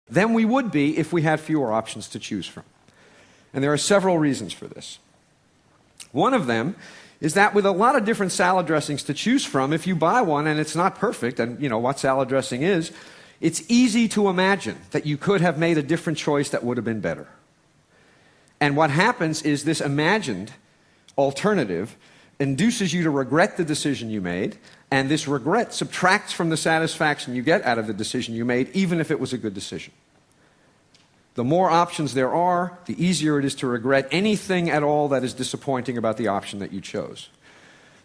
than we would be if we had fewer options to choose from. And there are several reasons for this. One of them is that with a lot of different salad dressings to choose from, if you buy one and it's not perfect, and you know what salad dressing is, it's easy to imagine that you could have made a different choice that would have been better. And what happens is this imagined alternative induces you to regret the decision you made, and this regret subtracts from the satisfaction you get out of the decision you made, even if it was a good decision. The more options there are, the easier it is to regret anything at all that is disappointing about the option that you chose.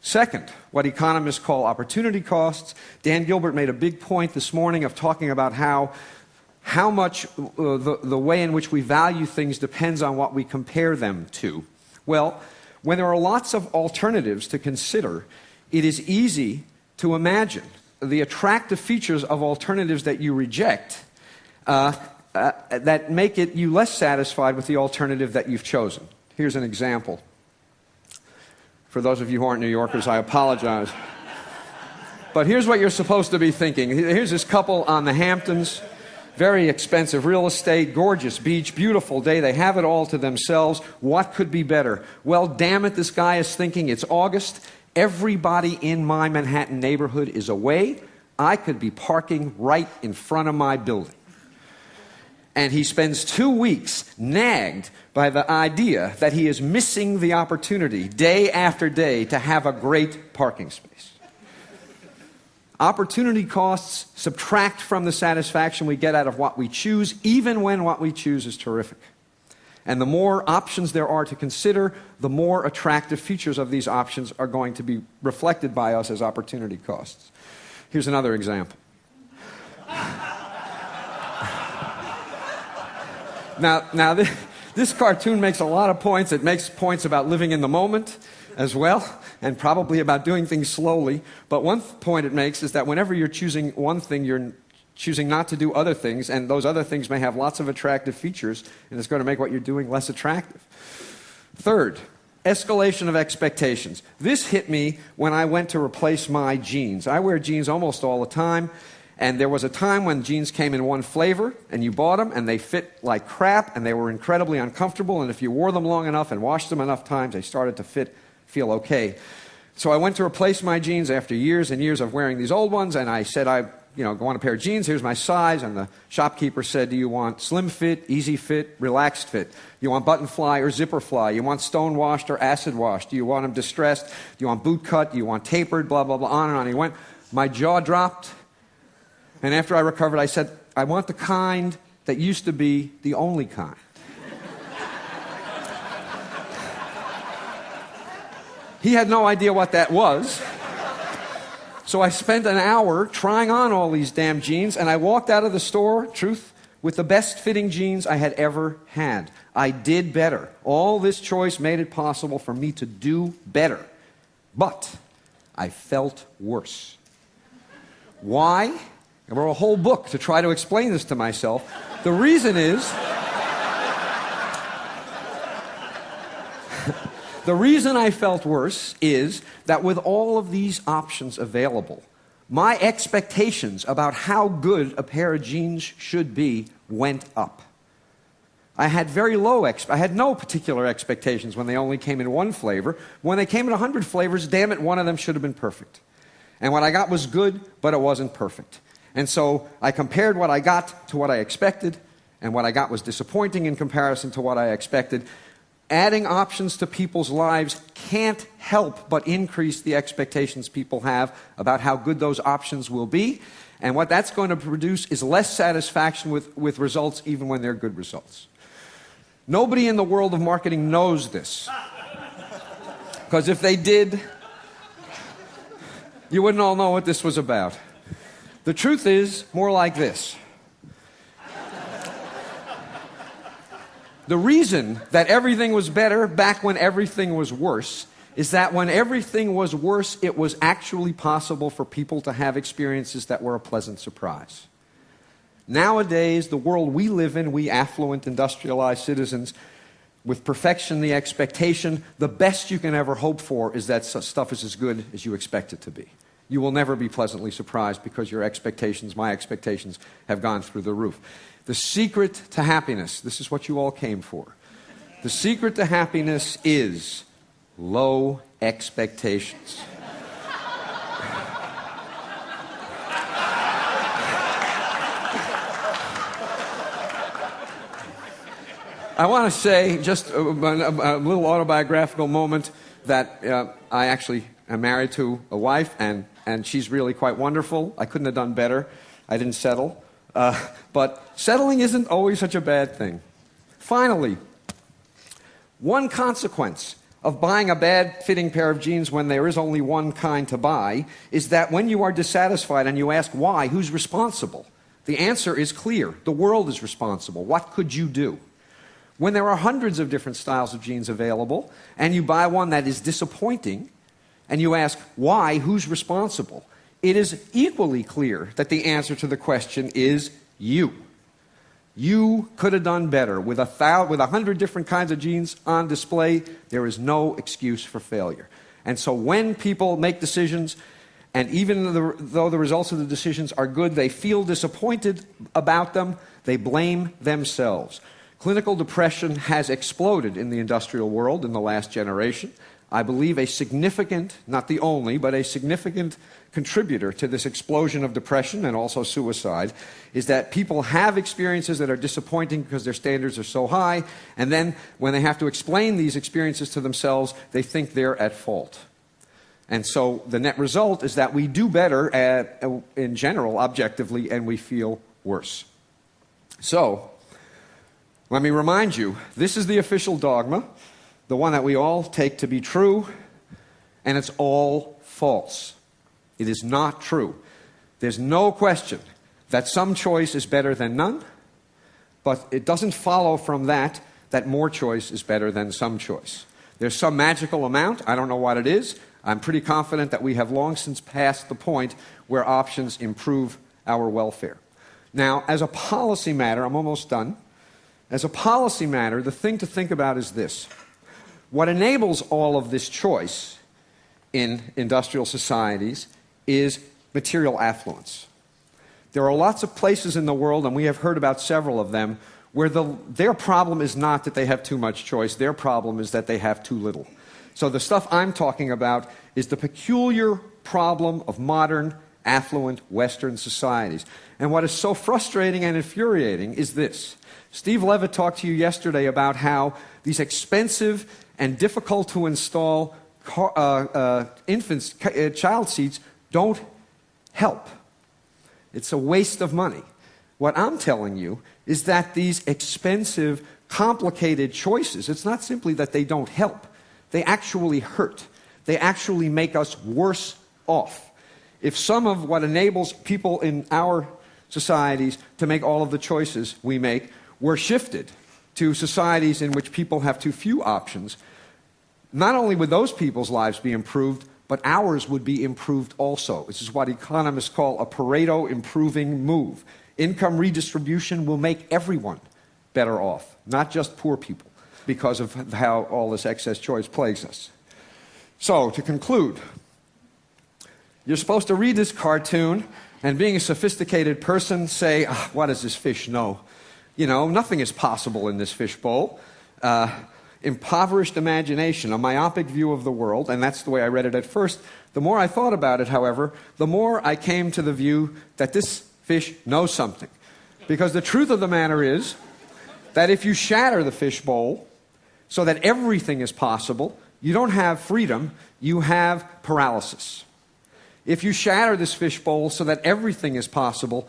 Second, what economists call opportunity costs. Dan Gilbert made a big point this morning of talking about how much the way in which we value things depends on what we compare them to. Well, when there are lots of alternatives to consider, it is easy to imagine the attractive features of alternatives that you reject that make you less satisfied with the alternative that you've chosen. Here's an example. For those of you who aren't New Yorkers, I apologize. But here's what you're supposed to be thinking. Here's this couple on the Hamptons. Very expensive real estate, gorgeous beach, beautiful day. They have it all to themselves. What could be better? Well, damn it, this guy is thinking, it's August. Everybody in my Manhattan neighborhood is away. I could be parking right in front of my building. And he spends 2 weeks nagged by the idea that he is missing the opportunity day after day to have a great parking space. Opportunity costs subtract from the satisfaction we get out of what we choose, even when what we choose is terrific. And the more options there are to consider, the more attractive features of these options are going to be reflected by us as opportunity costs. Here's another example. Now this cartoon makes a lot of points. It makes points about living in the moment as well, and probably about doing things slowly. But one point it makes is that whenever you're choosing one thing, you're choosing not to do other things, and those other things may have lots of attractive features, and it's going to make what you're doing less attractive. Third, escalation of expectations. This hit me when I went to replace my jeans. I wear jeans almost all the time. And there was a time when jeans came in one flavor, and you bought them, and they fit like crap, and they were incredibly uncomfortable, and if you wore them long enough and washed them enough times, they started to feel okay. So I went to replace my jeans after years and years of wearing these old ones, and I said, I want a pair of jeans, here's my size, and the shopkeeper said, do you want slim fit, easy fit, relaxed fit? You want button fly or zipper fly? You want stone washed or acid washed? Do you want them distressed? Do you want boot cut? Do you want tapered? Blah, blah, blah, on and on. He went, my jaw dropped. And after I recovered, I said, I want the kind that used to be the only kind. He had no idea what that was. So I spent an hour trying on all these damn jeans, and I walked out of the store, truth, with the best fitting jeans I had ever had. I did better. All this choice made it possible for me to do better. But I felt worse. Why? I wrote a whole book to try to explain this to myself. The reason is, the reason I felt worse is that with all of these options available, my expectations about how good a pair of jeans should be went up. I had I had no particular expectations when they only came in one flavor. When they came in 100 flavors, damn it, one of them should have been perfect. And what I got was good, but it wasn't perfect. And so I compared what I got to what I expected, and what I got was disappointing in comparison to what I expected. Adding options to people's lives can't help but increase the expectations people have about how good those options will be. And what that's going to produce is less satisfaction with results, even when they're good results. Nobody in the world of marketing knows this. Because if they did, you wouldn't all know what this was about. The truth is more like this. The reason that everything was better back when everything was worse is that when everything was worse, it was actually possible for people to have experiences that were a pleasant surprise. Nowadays, the world we live in, we affluent, industrialized citizens, with perfection the expectation, the best you can ever hope for is that stuff is as good as you expect it to be. You will never be pleasantly surprised because your expectations, my expectations, have gone through the roof. The secret to happiness, this is what you all came for. The secret to happiness is low expectations. I want to say, just a little autobiographical moment, that I actually am married to a wife, and she's really quite wonderful. I couldn't have done better. I didn't settle. But settling isn't always such a bad thing. Finally, one consequence of buying a bad-fitting pair of jeans when there is only one kind to buy is that when you are dissatisfied and you ask why, who's responsible? The answer is clear. The world is responsible. What could you do? When there are hundreds of different styles of jeans available, and you buy one that is disappointing, and you ask why, who's responsible, it is equally clear that the answer to the question is you. You could have done better. With 100 different kinds of jeans on display, there is no excuse for failure. And so when people make decisions, and even though the results of the decisions are good, they feel disappointed about them, they blame themselves. Clinical depression has exploded in the industrial world in the last generation. I believe a significant, not the only, but a significant contributor to this explosion of depression and also suicide is that people have experiences that are disappointing because their standards are so high, and then when they have to explain these experiences to themselves, they think they're at fault. And so the net result is that we do better in general, objectively, and we feel worse. So, let me remind you, this is the official dogma, the one that we all take to be true, and it's all false. It is not true. There's no question that some choice is better than none, but it doesn't follow from that more choice is better than some choice. There's some magical amount, I don't know what it is. I'm pretty confident that we have long since passed the point where options improve our welfare. Now, as a policy matter, I'm almost done. As a policy matter, the thing to think about is this. What enables all of this choice in industrial societies is material affluence. There are lots of places in the world, and we have heard about several of them, where their problem is not that they have too much choice. Their problem is that they have too little. So the stuff I'm talking about is the peculiar problem of modern, affluent Western societies. And what is so frustrating and infuriating is this. Steve Levitt talked to you yesterday about how these expensive and difficult to install child seats don't help. It's a waste of money. What I'm telling you is that these expensive, complicated choices, it's not simply that they don't help. They actually hurt. They actually make us worse off. If some of what enables people in our societies to make all of the choices we make were shifted to societies in which people have too few options, not only would those people's lives be improved, but ours would be improved also. This is what economists call a Pareto improving move. Income redistribution will make everyone better off, not just poor people, because of how all this excess choice plagues us. So, to conclude, you're supposed to read this cartoon and, being a sophisticated person, say, what does this fish know? You know, nothing is possible in this fishbowl. Impoverished imagination, a myopic view of the world, and that's the way I read it at first. The more I thought about it, however, the more I came to the view that this fish knows something. Because the truth of the matter is that if you shatter the fishbowl so that everything is possible, you don't have freedom, you have paralysis. If you shatter this fishbowl so that everything is possible,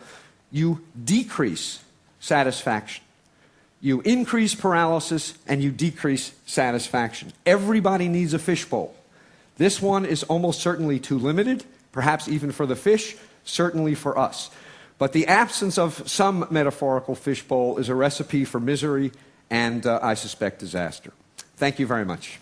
you decrease satisfaction. You increase paralysis and you decrease satisfaction. Everybody needs a fishbowl. This one is almost certainly too limited, perhaps even for the fish, certainly for us. But the absence of some metaphorical fishbowl is a recipe for misery and, I suspect, disaster. Thank you very much.